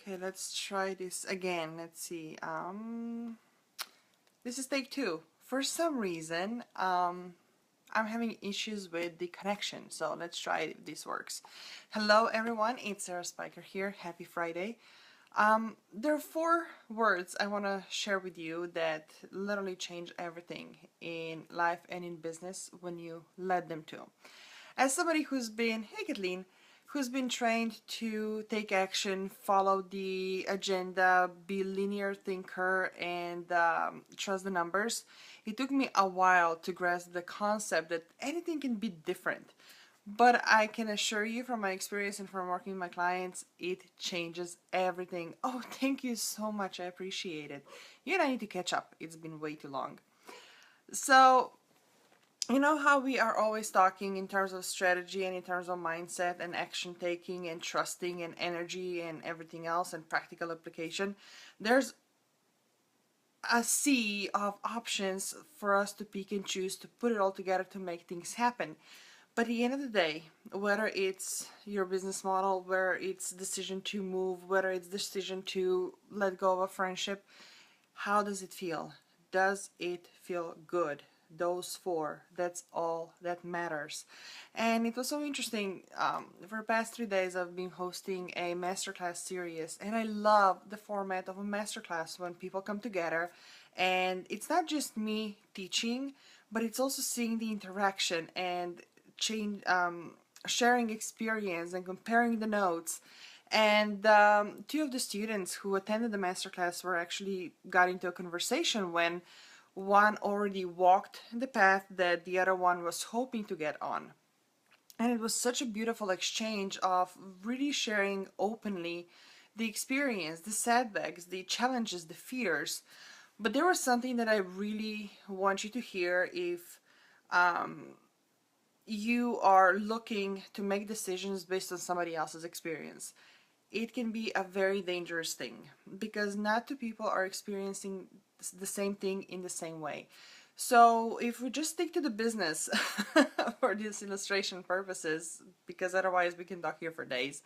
Okay, let's try this again. Let's see. This is take two. For some reason, I'm having issues with the connection, so let's try if this works. Hello everyone, it's Sarah Spiker here. Happy Friday. There are four words I want to share with you that literally change everything in life and in business when you let them to. As somebody who's been, hey Kathleen, who's been trained to take action, follow the agenda, be linear thinker, and trust the numbers, it took me a while to grasp the concept that anything can be different. But I can assure you from my experience and from working with my clients, it changes everything. Oh, thank you so much. I appreciate it. You and I need to catch up. It's been way too long. So, you know how we are always talking in terms of strategy and in terms of mindset and action taking and trusting and energy and everything else and practical application? There's a sea of options for us to pick and choose to put it all together to make things happen. But at the end of the day, whether it's your business model, whether it's decision to move, whether it's decision to let go of a friendship, how does it feel? Does it feel good? Those four, that's all that matters. And it was so interesting. For the past 3 days, I've been hosting a masterclass series, and I love the format of a masterclass when people come together. And it's not just me teaching, but it's also seeing the interaction and change, sharing experience and comparing the notes. And two of the students who attended the masterclass were actually got into a conversation when one already walked the path that the other one was hoping to get on. And it was such a beautiful exchange of really sharing openly the experience, the setbacks, the challenges, the fears. But there was something that I really want you to hear if you are looking to make decisions based on somebody else's experience. It can be a very dangerous thing because not two people are experiencing the same thing in the same way. So if we just stick to the business for this illustration purposes, because otherwise we can talk here for days,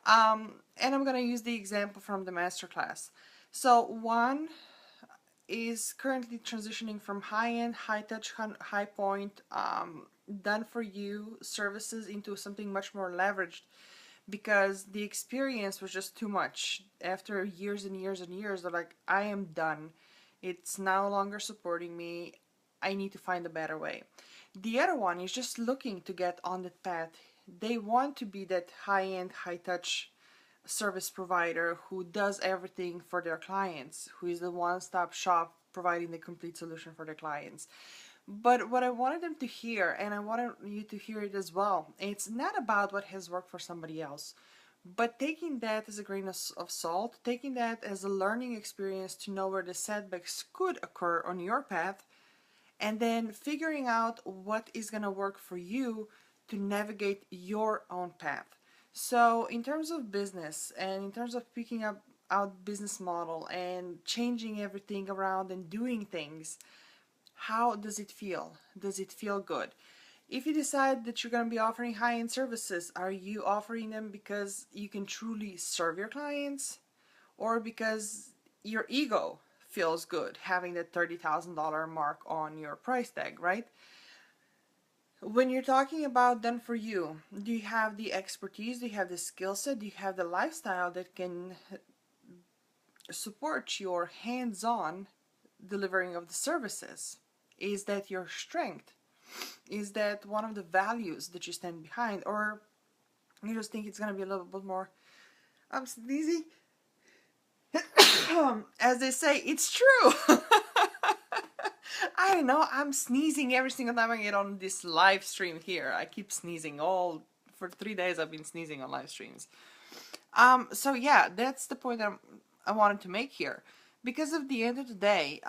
and I'm going to use the example from the masterclass. So one is currently transitioning from high-end, high-touch, high-point, done-for-you services into something much more leveraged because the experience was just too much. After years and years and years, they're like, I am done. It's no longer supporting me. I need to find a better way. The other one is just looking to get on that path. They want to be that high-end, high-touch service provider who does everything for their clients, who is the one-stop shop providing the complete solution for their clients. But what I wanted them to hear, and I wanted you to hear it as well, it's not about what has worked for somebody else, but taking that as a grain of salt, taking that as a learning experience to know where the setbacks could occur on your path, and then figuring out what is going to work for you to navigate your own path. So in terms of business and in terms of picking up out business model and changing everything around and doing things, how does it feel? Does it feel good? If you decide that you're going to be offering high-end services, are you offering them because you can truly serve your clients or because your ego feels good having that $30,000 mark on your price tag, right? When you're talking about done for you, do you have the expertise, do you have the skill set, do you have the lifestyle that can support your hands-on delivering of the services? Is that your strength? Is that one of the values that you stand behind? Or you just think it's going to be a little bit more, I'm sneezy. As they say, it's true. I don't know, I'm sneezing every single time I get on this live stream here. I keep sneezing for 3 days I've been sneezing on live streams. So yeah, that's the point that I wanted to make here. Because at the end of the day,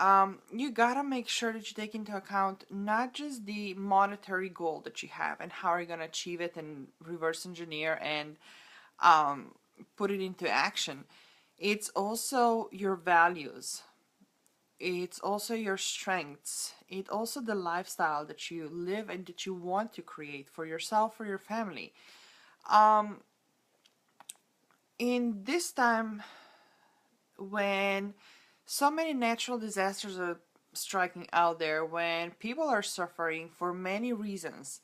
you gotta make sure that you take into account not just the monetary goal that you have and how you're gonna achieve it and reverse engineer and put it into action. It's also your values. It's also your strengths. It's also the lifestyle that you live and that you want to create for yourself, for your family. In this time when so many natural disasters are striking out there, when people are suffering for many reasons,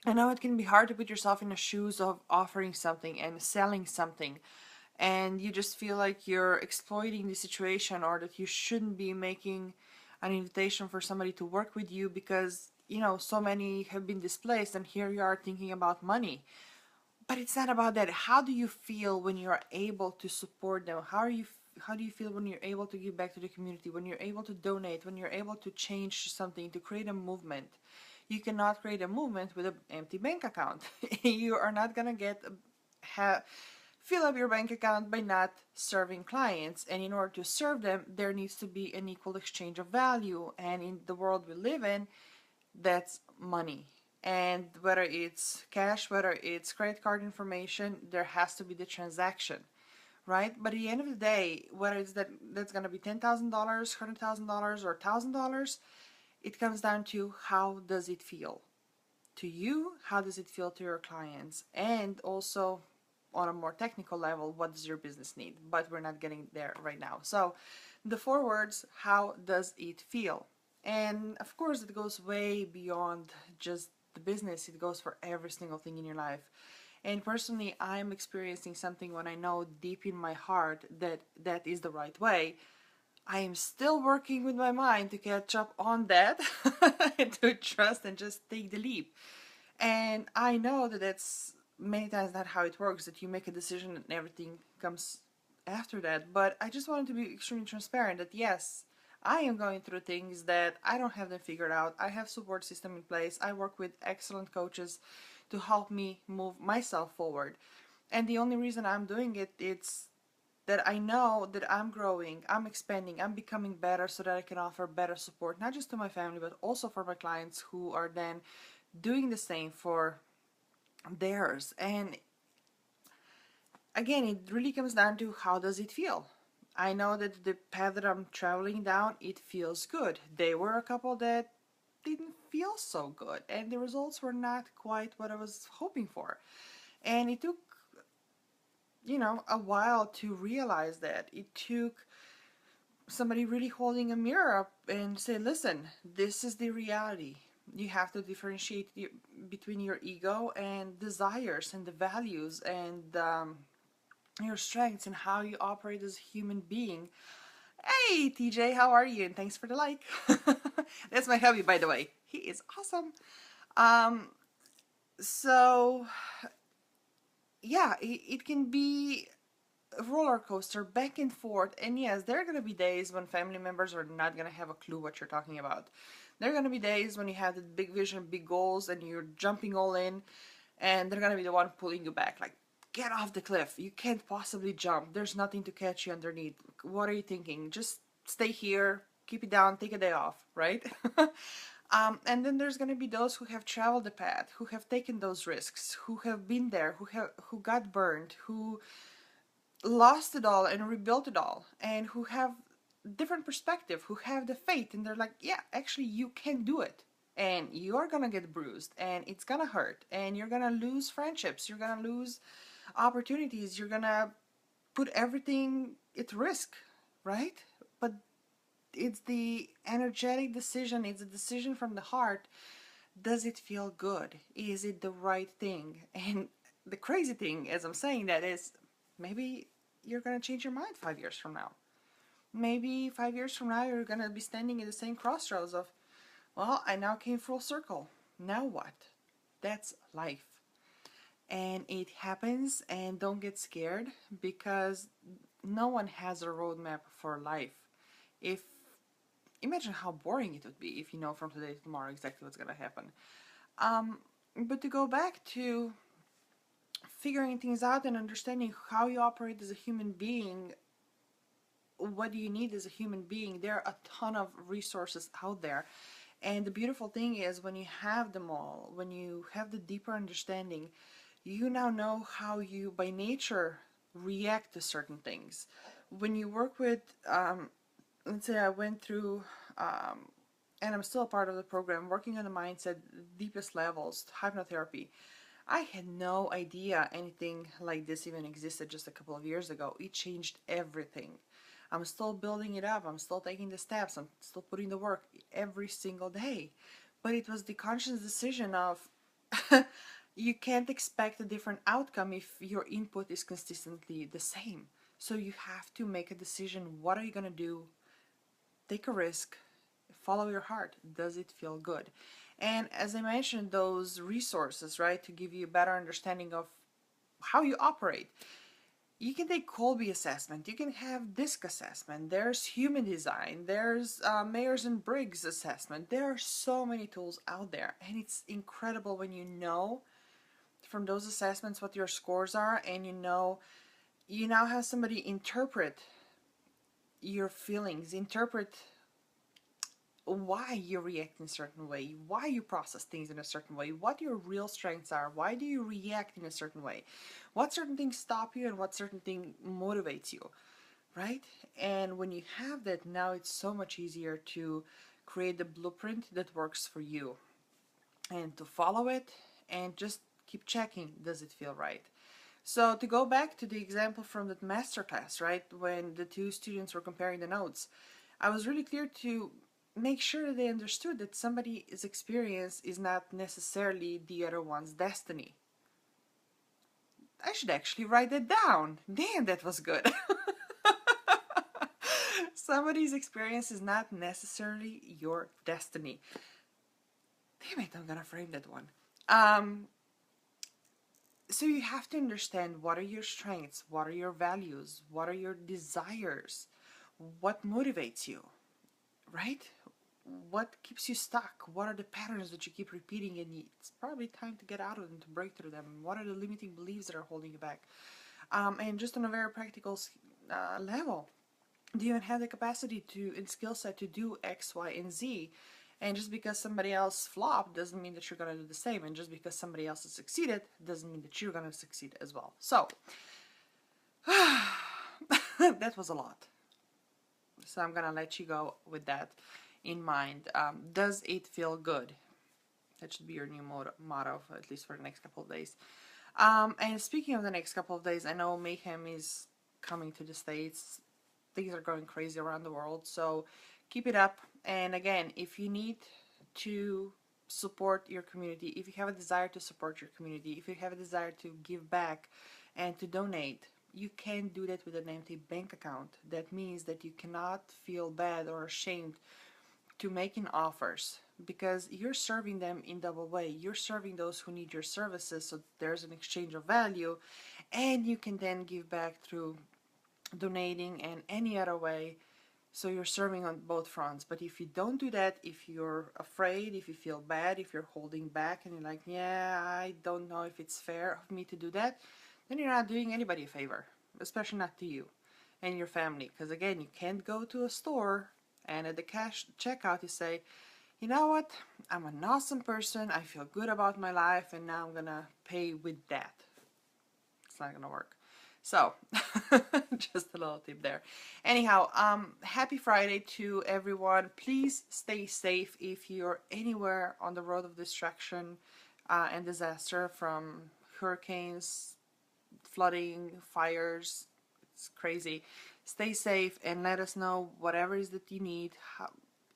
I know it can be hard to put yourself in the shoes of offering something and selling something, and you just feel like you're exploiting the situation, or that you shouldn't be making an invitation for somebody to work with you because, so many have been displaced, and here you are thinking about money. But it's not about that. How do you feel when you're able to support them? How do you feel when you're able to give back to the community, when you're able to donate, when you're able to change something, to create a movement? You cannot create a movement with an empty bank account. You are not gonna fill up your bank account by not serving clients. And in order to serve them, there needs to be an equal exchange of value. And in the world we live in, that's money. And whether it's cash, whether it's credit card information, there has to be the transaction, right? But at the end of the day, whether it's that's going to be $10,000, $100,000, or $1,000, it comes down to how does it feel to you, how does it feel to your clients, and also on a more technical level, what does your business need? But we're not getting there right now. So the 4 words, how does it feel? And of course, it goes way beyond just the business, it goes for every single thing in your life. And personally, I'm experiencing something when I know deep in my heart that that is the right way. I am still working with my mind to catch up on that and to trust and just take the leap. And I know that that's many times not how it works, that you make a decision and everything comes after that. But I just wanted to be extremely transparent that yes, I am going through things that I don't have them figured out. I have support system in place. I work with excellent coaches to help me move myself forward. And the only reason I'm doing it, it's that I know that I'm growing, I'm expanding, I'm becoming better so that I can offer better support, not just to my family, but also for my clients who are then doing the same for theirs. And again, it really comes down to how does it feel. I know that the path that I'm traveling down, it feels good. There were a couple that didn't feel so good, and the results were not quite what I was hoping for. And it took, a while to realize that. It took somebody really holding a mirror up and say, listen, this is the reality. You have to differentiate between your ego and desires and the values and your strengths and how you operate as a human being. Hey, TJ, how are you? And thanks for the like. That's my hubby, by the way. He is awesome. Um, so, yeah, it can be a roller coaster back and forth. And yes, there are going to be days when family members are not going to have a clue what you're talking about. There are going to be days when you have the big vision, big goals, and you're jumping all in, and they're going to be the one pulling you back. Like, get off the cliff. You can't possibly jump. There's nothing to catch you underneath. What are you thinking? Just stay here, keep it down, take a day off, right? And then there's going to be those who have traveled the path, who have taken those risks, who have been there, who got burned, who lost it all and rebuilt it all, and who have different perspective, who have the faith, and they're like, yeah, actually you can do it. And you're gonna get bruised, and it's gonna hurt, and you're gonna lose friendships, you're gonna lose opportunities, you're gonna put everything at risk, right? But it's the energetic decision, it's a decision from the heart. Does it feel good? Is it the right thing? And the crazy thing as I'm saying that is, maybe you're gonna change your mind 5 years from now. Maybe 5 years from now you're gonna be standing in the same crossroads of, well, I now came full circle. Now what? That's life. And it happens, and don't get scared, because no one has a roadmap for life. If Imagine how boring it would be if you know from today to tomorrow exactly what's gonna happen. Um, but to go back to figuring things out and understanding how you operate as a human being, what do you need as a human being? There are a ton of resources out there. And the beautiful thing is, when you have them all, when you have the deeper understanding, you now know how you by nature react to certain things. When you work with, let's say I went through, and I'm still a part of the program, working on the mindset, deepest levels, hypnotherapy. I had no idea anything like this even existed just a couple of years ago. It changed everything. I'm still building it up. I'm still taking the steps. I'm still putting the work every single day. But it was the conscious decision of you can't expect a different outcome if your input is consistently the same. So you have to make a decision. What are you going to do? Take a risk, follow your heart. Does it feel good? And as I mentioned, those resources, right, to give you a better understanding of how you operate. You can take Colby assessment, you can have DISC assessment, there's human design, there's Myers and Briggs assessment. There are so many tools out there, and it's incredible when you know from those assessments what your scores are, and you now have somebody interpret your feelings, interpret why you react in a certain way, why you process things in a certain way, what your real strengths are, why do you react in a certain way, what certain things stop you and what certain thing motivates you, right? And when you have that, now it's so much easier to create the blueprint that works for you and to follow it and just keep checking, does it feel right? So to go back to the example from that masterclass, right, when the two students were comparing the notes, I was really clear to make sure that they understood that somebody's experience is not necessarily the other one's destiny. I should actually write that down. Damn, that was good. Somebody's experience is not necessarily your destiny. Damn it, I'm gonna frame that one. So you have to understand, what are your strengths, what are your values, what are your desires, what motivates you, right? What keeps you stuck? What are the patterns that you keep repeating, and it's probably time to get out of them, to break through them? What are the limiting beliefs that are holding you back? And just on a very practical level, do you even have the capacity to and skill set to do X, Y, and Z? And just because somebody else flopped doesn't mean that you're going to do the same. And just because somebody else has succeeded doesn't mean that you're going to succeed as well. So, that was a lot. So I'm going to let you go with that in mind. Does it feel good? That should be your new motto, at least for the next couple of days. And speaking of the next couple of days, I know Mayhem is coming to the States. Things are going crazy around the world, so keep it up. And again, if you need to support your community, if you have a desire to support your community, if you have a desire to give back and to donate, you can do that with an empty bank account. That means that you cannot feel bad or ashamed to making offers, because you're serving them in double way. You're serving those who need your services, so there's an exchange of value, and you can then give back through donating and any other way. So you're serving on both fronts. But if you don't do that, if you're afraid, if you feel bad, if you're holding back and you're like, yeah, I don't know if it's fair of me to do that, then you're not doing anybody a favor, especially not to you and your family. Because again, you can't go to a store and at the cash checkout you say, you know what, I'm an awesome person, I feel good about my life, and now I'm gonna pay with that. It's not gonna work. So, just a little tip there. Anyhow, happy Friday to everyone. Please stay safe if you're anywhere on the road of destruction and disaster, from hurricanes, flooding, fires. It's crazy. Stay safe and let us know whatever it is that you need.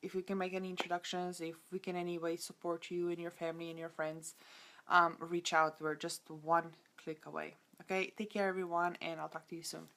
If we can make any introductions, if we can in any way support you and your family and your friends, reach out. We're just one click away. Okay, take care everyone, and I'll talk to you soon.